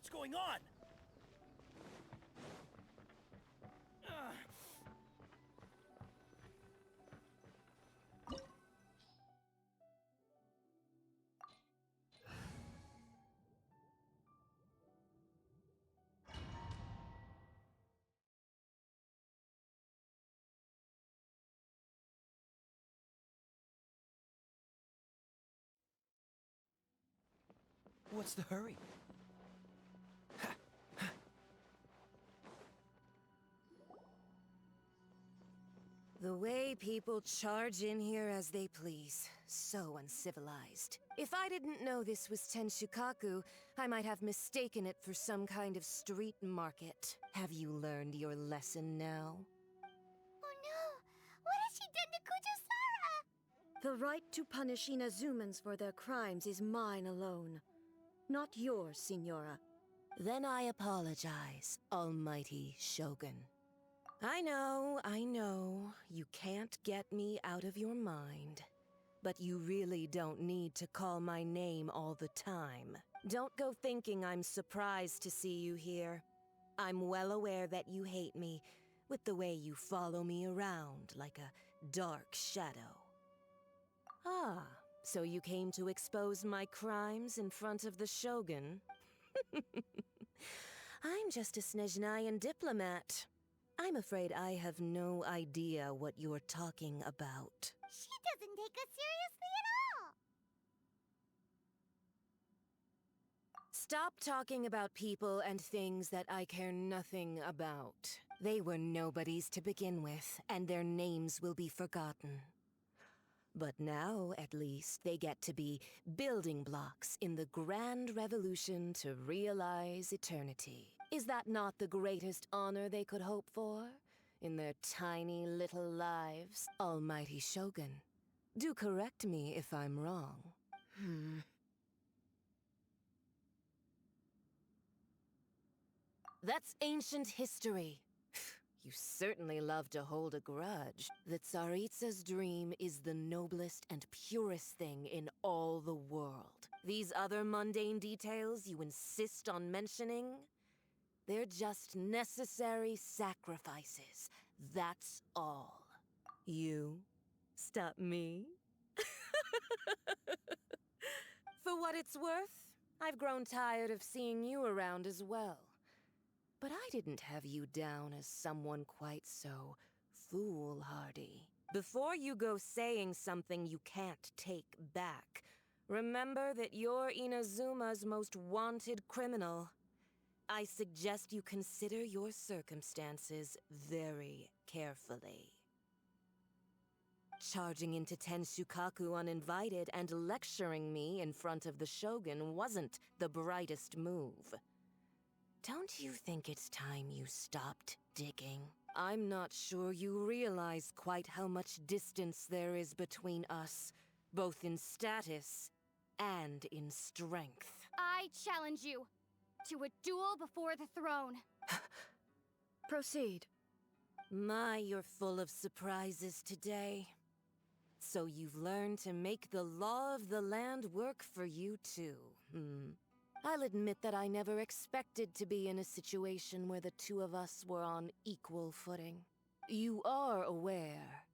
What's going on? What's the hurry? The way people charge in here as they please. So uncivilized. If I didn't know this was Tenshukaku, I might have mistaken it for some kind of street market. Have you learned your lesson now? Oh no! What has she done to Kujusara? The right to punish Inazumans for their crimes is mine alone. Not yours, Signora. Then I apologize, almighty Shogun. I know, you can't get me out of your mind. But you really don't need to call my name all the time. Don't go thinking I'm surprised to see you here. I'm well aware that you hate me, with the way you follow me around like a dark shadow. Ah, so you came to expose my crimes in front of the Shogun? I'm just a Snezhnayan diplomat. I'm afraid I have no idea what you're talking about. She doesn't take us seriously at all! Stop talking about people and things that I care nothing about. They were nobodies to begin with, and their names will be forgotten. But now, at least, they get to be building blocks in the grand revolution to realize eternity. Is that not the greatest honor they could hope for? In their tiny little lives? Almighty Shogun, do correct me if I'm wrong. That's ancient history. You certainly love to hold a grudge. The Tsaritsa's dream is the noblest and purest thing in all the world. These other mundane details you insist on mentioning, they're just necessary sacrifices. That's all. You stop me? For what it's worth, I've grown tired of seeing you around as well. But I didn't have you down as someone quite so foolhardy. Before you go saying something you can't take back, remember that you're Inazuma's most wanted criminal. I suggest you consider your circumstances very carefully. Charging into Tenshukaku uninvited and lecturing me in front of the Shogun wasn't the brightest move. Don't you think it's time you stopped digging? I'm not sure you realize quite how much distance there is between us, both in status and in strength. I challenge you to a duel before the throne. Proceed. My, you're full of surprises today. So you've learned to make the law of the land work for you too, I'll admit that I never expected to be in a situation where the two of us were on equal footing. You are aware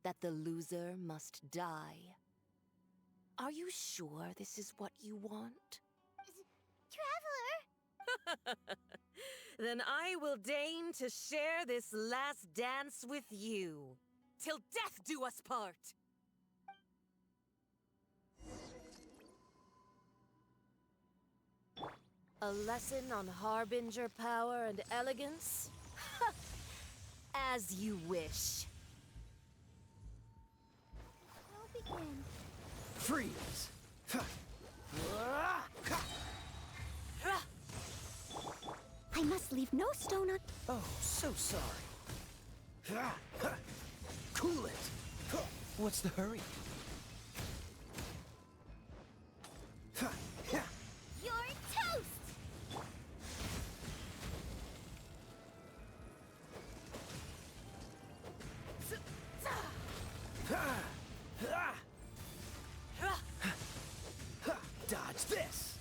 that the loser must die. Are you sure this is what you want? Traveler! Then I will deign to share this last dance with you. Till death do us part! A lesson on harbinger power and elegance? As you wish. I'll begin. Freeze! I must leave no stone un- Oh, so sorry. Cool it! What's the hurry? You're toast! Dodge this!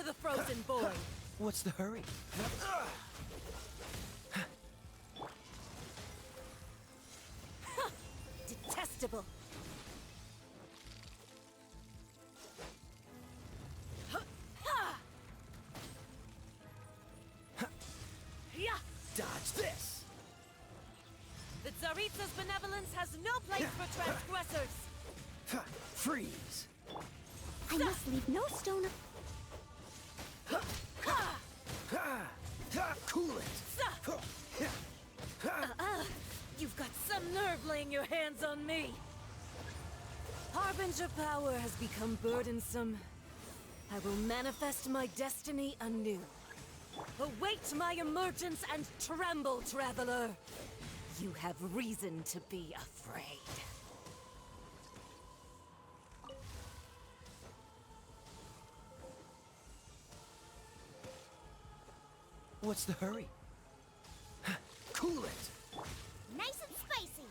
the frozen boy! What's the hurry? Detestable! Dodge this! The Tsaritsa's benevolence has no place for transgressors! Freeze! I must leave no stone Cool it! You've got some nerve laying your hands on me! Harbinger power has become burdensome. I will manifest my destiny anew. Await my emergence and tremble, traveler! You have reason to be afraid. What's the hurry? Cool it! nice and spicy.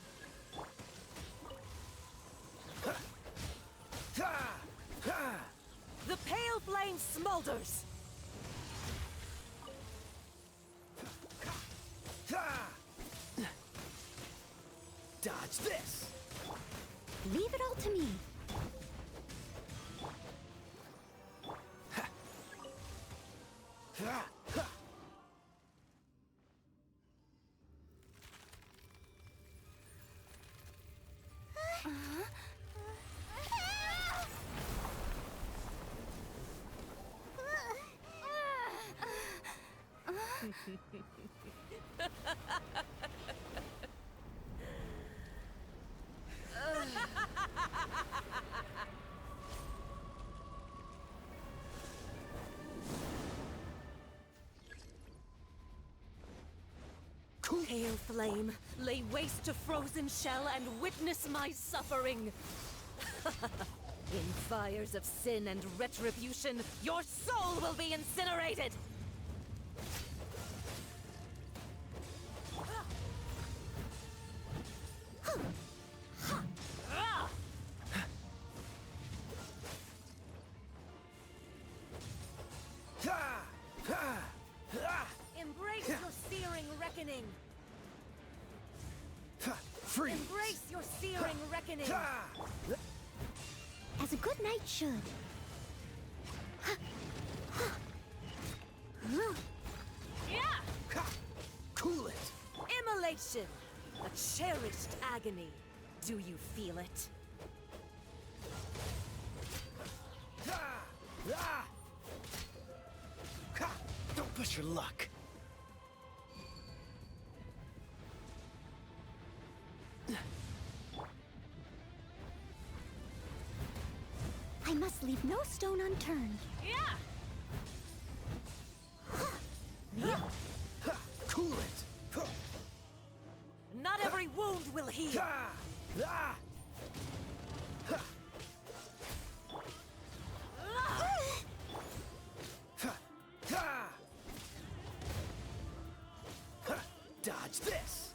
The pale flame smolders! Dodge this! Leave it all to me. Pale flame, lay waste to frozen shell and witness my suffering! In fires of sin and retribution, your soul will be incinerated! Embrace your searing reckoning! Freeze! Embrace your searing reckoning! As a good knight should. Yeah! Cool it! Immolation! A cherished agony. Do you feel it? Don't push your luck. I must leave no stone unturned. Yeah! Cool it! Not every wound will heal! Dodge this!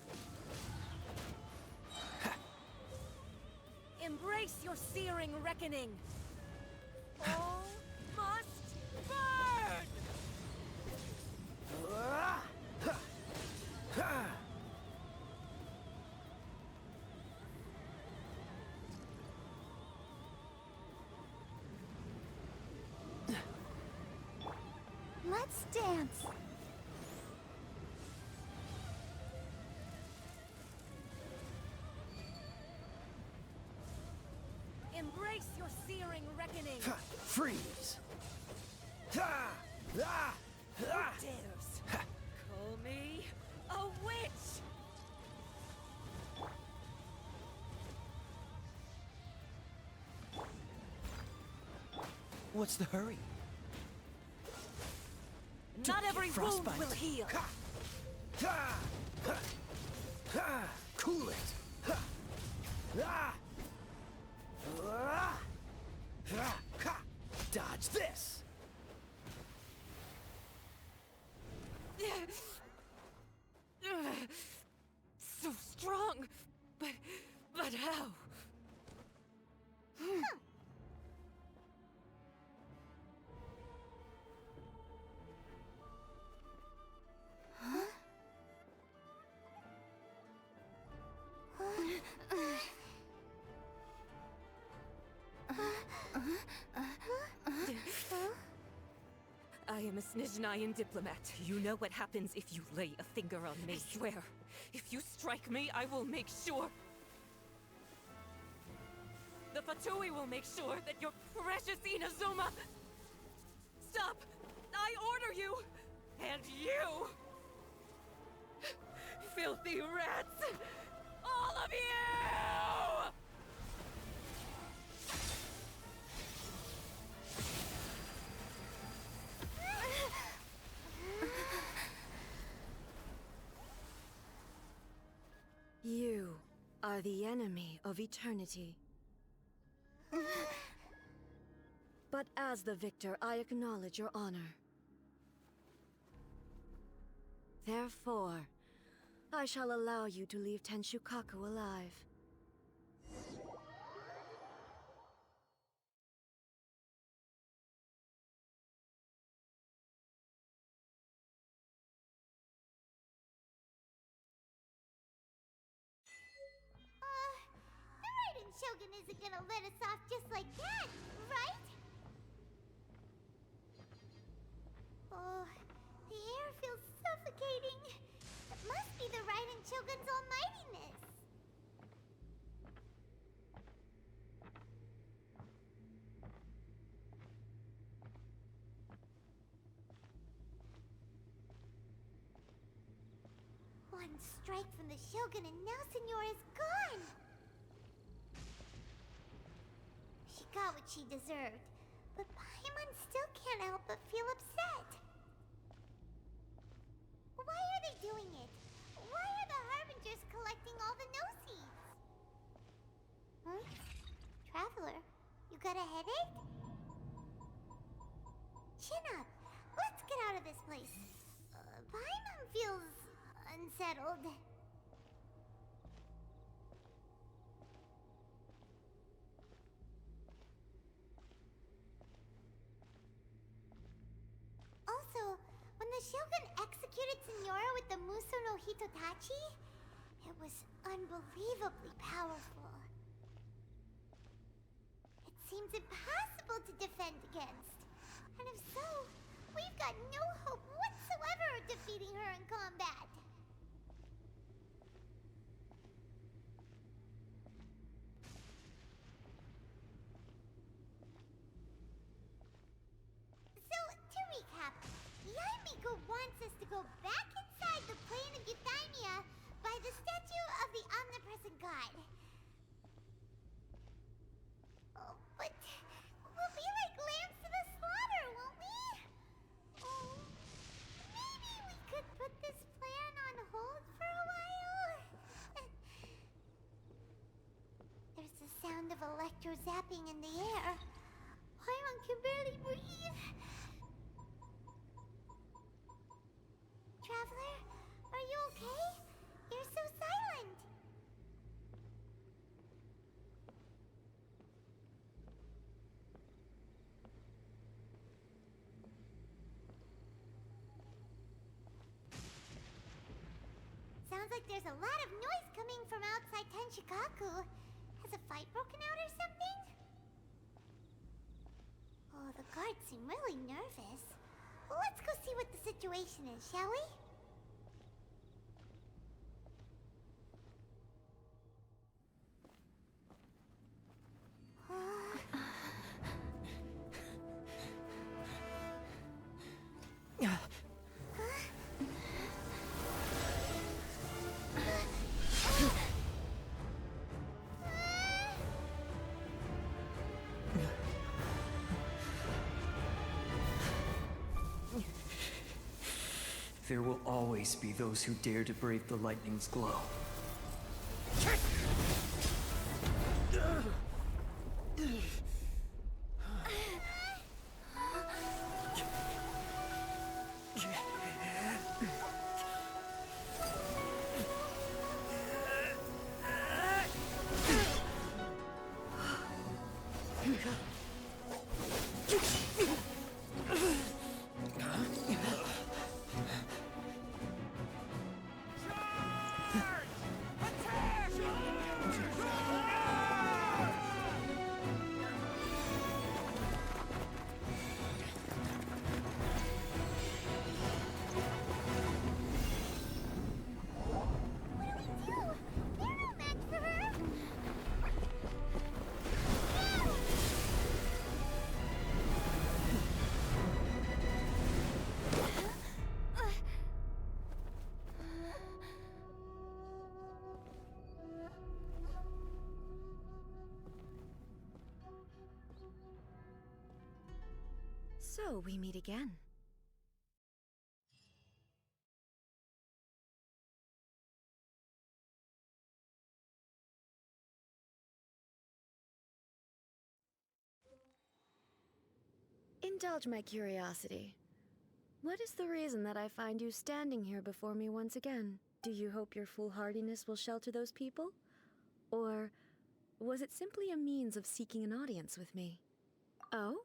Embrace your searing reckoning! All must burn! Let's dance. Embrace your searing reckoning! Freeze! Who dares call me a witch? What's the hurry? Not every wound frostbite. will heal! Cool it! Dodge this! So strong, but how? am a Snezhnayan diplomat. You know what happens if you lay a finger on me. I swear, if you strike me, I will make sure... The Fatui will make sure that your precious Inazuma... Stop! I order you! And you! Filthy rats! All of you! You are the enemy of eternity. But as the victor, I acknowledge your honor. Therefore, I shall allow you to leave Tenshukaku alive. The Raiden Shogun isn't gonna let us off just like that, right? Oh, the air feels suffocating. It must be the Raiden Shogun's almightiness. One strike from the Shogun and now Senora is gone! She got what she deserved, but Paimon still can't help but feel upset. Why are they doing it? Why are the Harbingers collecting all the no-seeds? Huh? Traveler, you got a headache? Chin up. Let's get out of this place. Paimon feels... unsettled. Also, when the Shogun executed Senora with the Muso no Hitotachi, it was unbelievably powerful. It seems impossible to defend against. And if so, we've got no hope whatsoever of defeating her in combat. So, to recap, Yaimiko wants us to go back inside the plane of Euthymia by the statue of the omnipresent god. Oh, but we'll be like lambs to the slaughter, won't we? Oh, maybe we could put this plan on hold for a while? There's the sound of electro zapping in the air. Paimon can barely breathe. Traveler, are you okay? You're so silent. Sounds like there's a lot of noise coming from outside Tenshukaku. Has a fight broken out or something? Oh, the guards seem really nervous. Let's go see what the situation is, shall we? There will always be those who dare to brave the lightning's glow. So we meet again. Indulge my curiosity. What is the reason that I find you standing here before me once again? Do you hope your foolhardiness will shelter those people? Or was it simply a means of seeking an audience with me? Oh?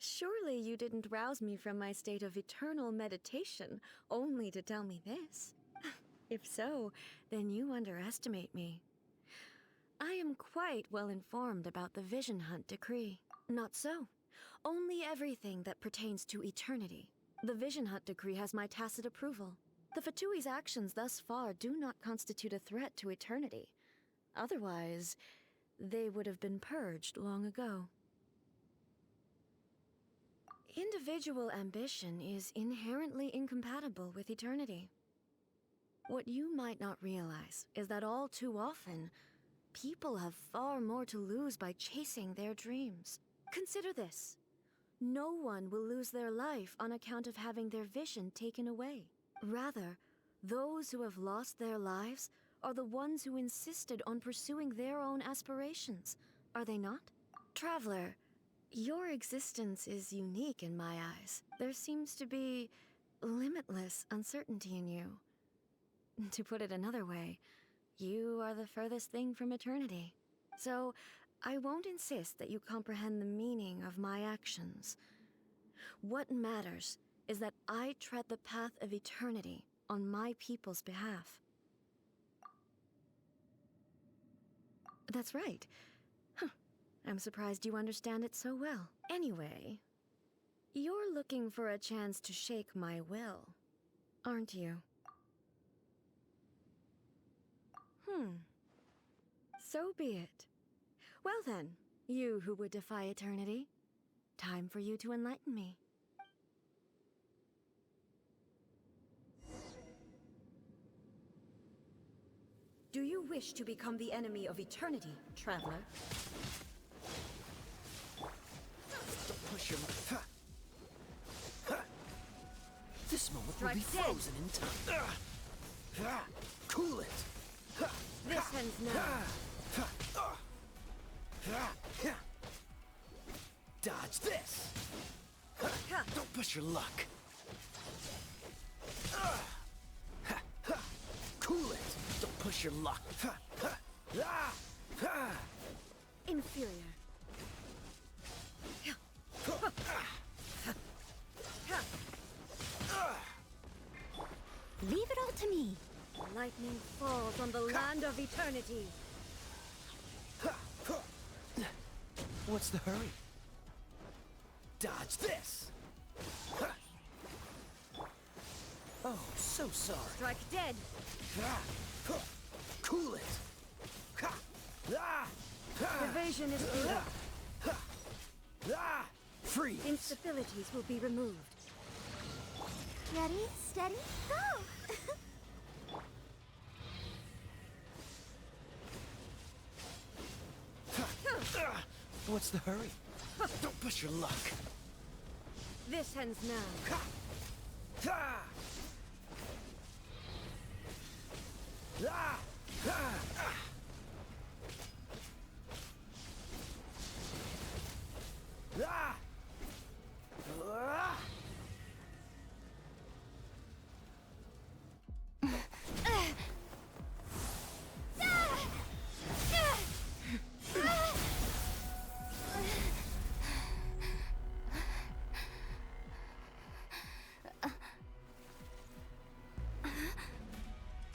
Surely you didn't rouse me from my state of eternal meditation only to tell me this. If so, then you underestimate me. I am quite well informed about the Vision Hunt decree. Not so. Only everything that pertains to eternity. The Vision Hunt decree has my tacit approval. The Fatui's actions thus far do not constitute a threat to eternity. Otherwise, they would have been purged long ago. Individual ambition is inherently incompatible with eternity. What you might not realize is that all too often, people have far more to lose by chasing their dreams. Consider this. No one will lose their life on account of having their vision taken away. Rather, those who have lost their lives are the ones who insisted on pursuing their own aspirations, are they not? Traveler, your existence is unique in my eyes. There seems to be limitless uncertainty in you. To put it another way, you are the furthest thing from eternity. So, I won't insist that you comprehend the meaning of my actions. What matters is that I tread the path of eternity on my people's behalf. That's right. Huh. I'm surprised you understand it so well. Anyway, you're looking for a chance to shake my will, aren't you? So be it. Well then, you who would defy eternity, time for you to enlighten me. Do you wish to become the enemy of eternity, traveler? Don't push your... This moment will Strike be dead. frozen in time. Cool it. This ends now. Dodge this. Don't push your luck. Cool it. Don't push your luck. Inferior. Leave it all to me. Lightning falls on the land of eternity. What's the hurry? Dodge this. Oh, so sorry. Strike dead. Cool it. Evasion is good. Freeze. Instabilities will be removed. Ready, steady, go! What's the hurry? Don't push your luck. This ends now.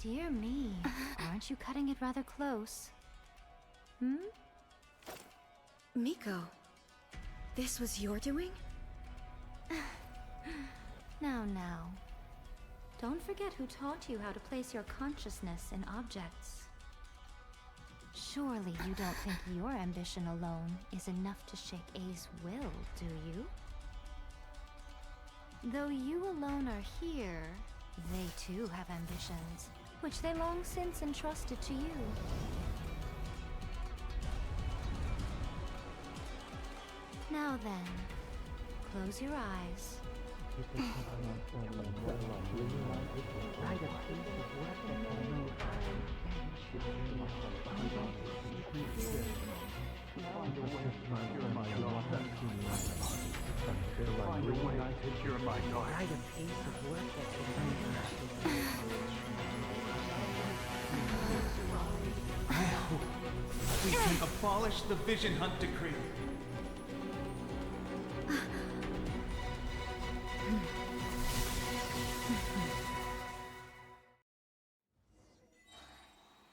Dear me, aren't you cutting it rather close? Miko, this was your doing? Now. Don't forget who taught you how to place your consciousness in objects. Surely you don't think your ambition alone is enough to shake A's will, do you? Though you alone are here, they too have ambitions, which they long since entrusted to you. Now then, close your eyes. We can abolish the Vision Hunt Decree.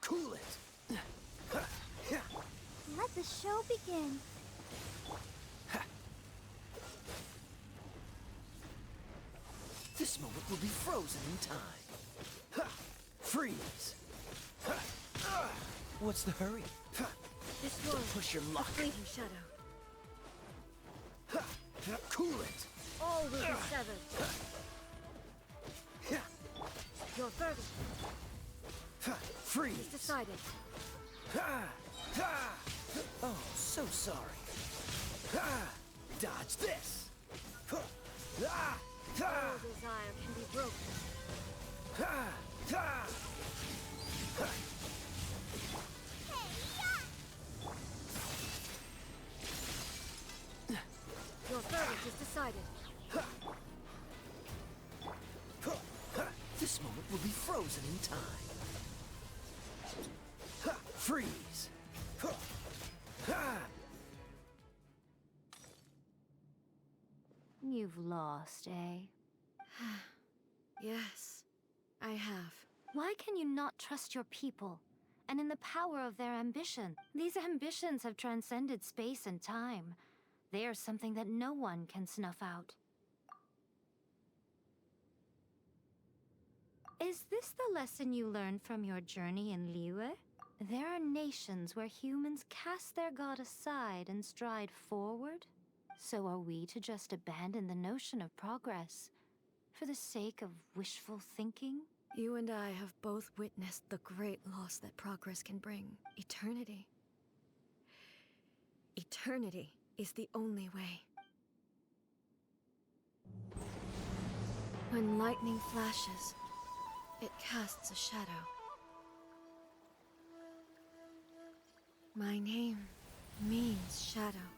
Cool it. Let the show begin. This moment will be frozen in time. Freeze. What's the hurry? This world, Push your a luck. fleeting shadow. Cool it. All will be severed. Your verdict Freeze. is decided. Oh, so sorry. Dodge this. All desire can be broken. Your verdict is decided. This moment will be frozen in time. Freeze. You've lost, eh? Yes, I have. Why can you not trust your people? And in the power of their ambition? These ambitions have transcended space and time. They are something that no one can snuff out. Is this the lesson you learned from your journey in Liyue? There are nations where humans cast their god aside and stride forward. So are we to just abandon the notion of progress for the sake of wishful thinking? You and I have both witnessed the great loss that progress can bring. Eternity. Eternity is the only way. When lightning flashes, it casts a shadow. My name means shadow.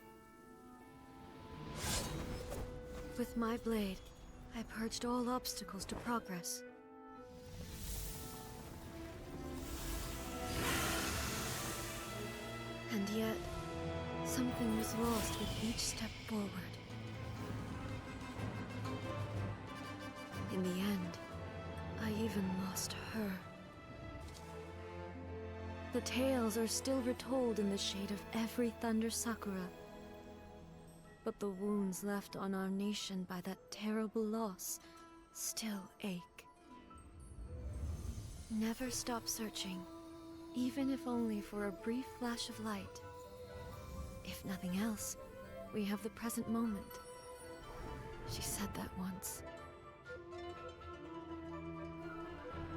With my blade, I purged all obstacles to progress. And yet, something was lost with each step forward. In the end, I even lost her. The tales are still retold in the shade of every Thunder Sakura. But the wounds left on our nation by that terrible loss still ache. Never stop searching, even if only for a brief flash of light. If nothing else, we have the present moment. She said that once.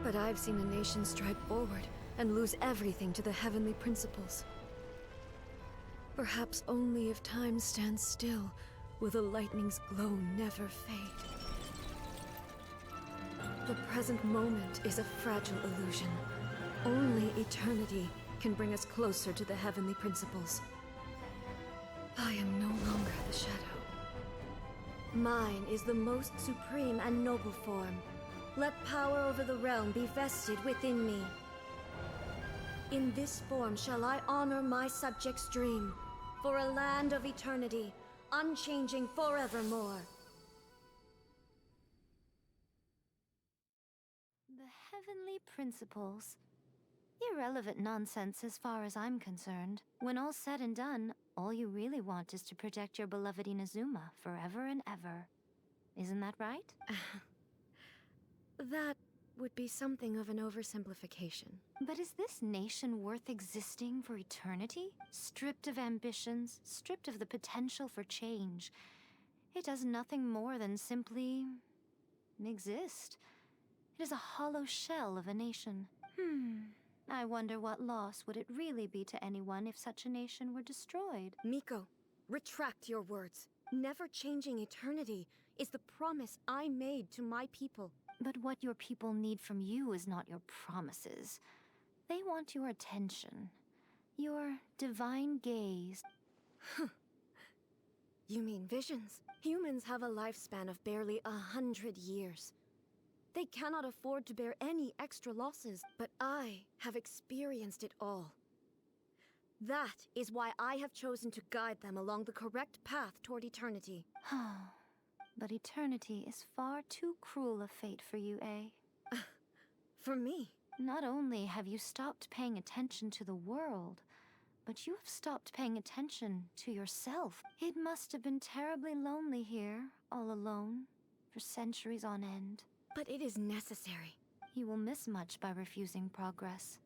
But I've seen a nation stride forward and lose everything to the heavenly principles. Perhaps only if time stands still will the lightning's glow never fade. The present moment is a fragile illusion. Only eternity can bring us closer to the heavenly principles. I am no longer the shadow. Mine is the most supreme and noble form. Let power over the realm be vested within me. In this form shall I honor my subjects' dream, for a land of eternity, unchanging forevermore. The heavenly principles. Irrelevant nonsense as far as I'm concerned. When all's said and done, all you really want is to protect your beloved Inazuma forever and ever. Isn't that right? That would be something of an oversimplification. But is this nation worth existing for eternity? Stripped of ambitions, stripped of the potential for change. It does nothing more than simply exist. It is a hollow shell of a nation. I wonder what loss would it really be to anyone if such a nation were destroyed? Miko, Retract your words. Never changing eternity is the promise I made to my people. But what your people need from you is not your promises. They want your attention. Your divine gaze. You mean visions? Humans have a lifespan of barely 100 years. They cannot afford to bear any extra losses, but I have experienced it all. That is why I have chosen to guide them along the correct path toward eternity. But eternity is far too cruel a fate for you, eh? For me? Not only have you stopped paying attention to the world, but you have stopped paying attention to yourself. It must have been terribly lonely here, all alone, for centuries on end. But it is necessary. You will miss much by refusing progress.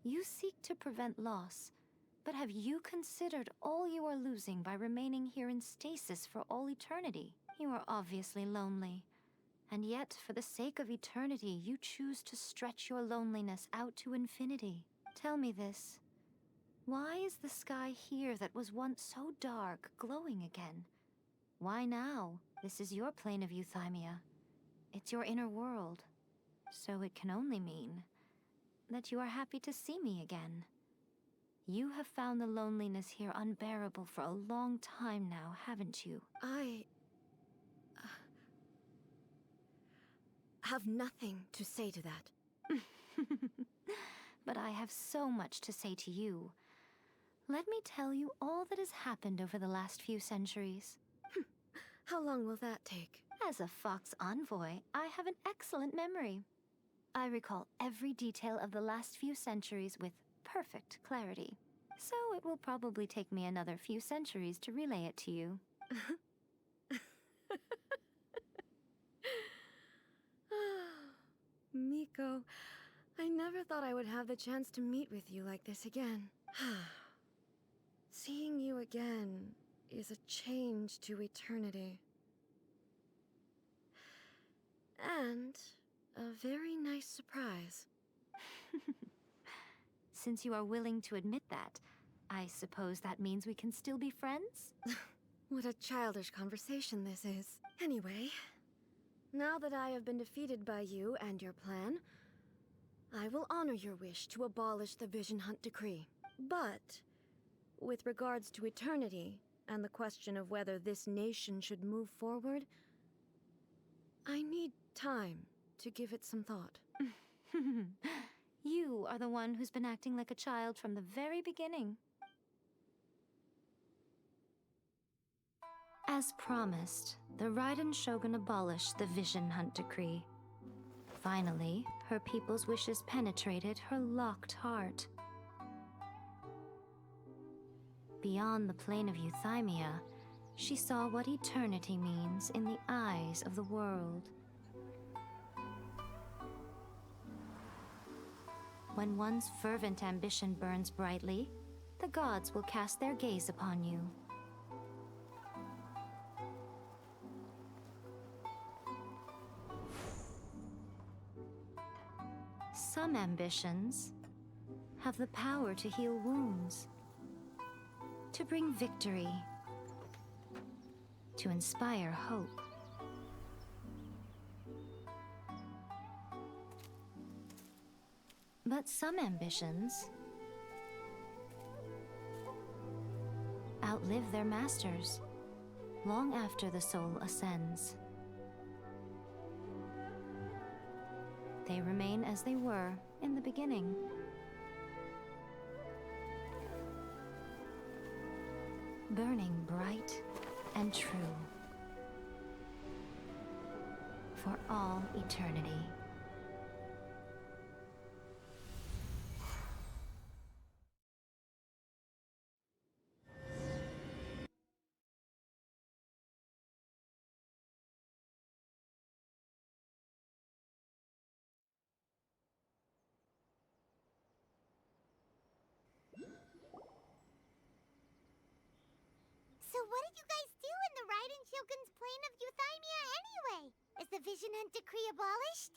You seek to prevent loss, but have you considered all you are losing by remaining here in stasis for all eternity? You are obviously lonely. And yet, for the sake of eternity, you choose to stretch your loneliness out to infinity. Tell me this. Why is the sky here that was once so dark glowing again? Why now? This is your plane of euthymia. It's your inner world. So it can only mean that you are happy to see me again. You have found the loneliness here unbearable for a long time now, haven't you? I have nothing to say to that. But I have so much to say to you. Let me tell you all that has happened over the last few centuries. How long will that take? As a Fox envoy, I have an excellent memory. I recall every detail of the last few centuries with perfect clarity. So it will probably take me another few centuries to relay it to you. Miko, I never thought I would have the chance to meet with you like this again. Seeing you again is a change to eternity. And a very nice surprise. Since you are willing to admit that, I suppose that means we can still be friends? What a childish conversation this is. Anyway, now that I have been defeated by you and your plan, I will honor your wish to abolish the Vision Hunt Decree. But, with regards to eternity, and the question of whether this nation should move forward, I need time to give it some thought. You are the one who's been acting like a child from the very beginning. As promised, the Raiden Shogun abolished the Vision Hunt Decree. Finally, her people's wishes penetrated her locked heart. Beyond the plane of euthymia, she saw what eternity means in the eyes of the world. When one's fervent ambition burns brightly, the gods will cast their gaze upon you. Some ambitions have the power to heal wounds, to bring victory, to inspire hope. But some ambitions outlive their masters long after the soul ascends. They remain as they were in the beginning. Burning bright and true for all eternity. So what did you guys do in the Raiden Shogun's plane of euthymia anyway? Is the Vision Hunt Decree abolished?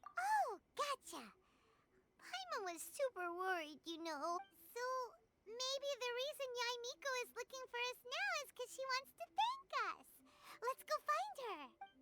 Oh, gotcha. Paimon was super worried, you know. So, Maybe the reason Yai Miko is looking for us now is because she wants to thank us. Let's go find her.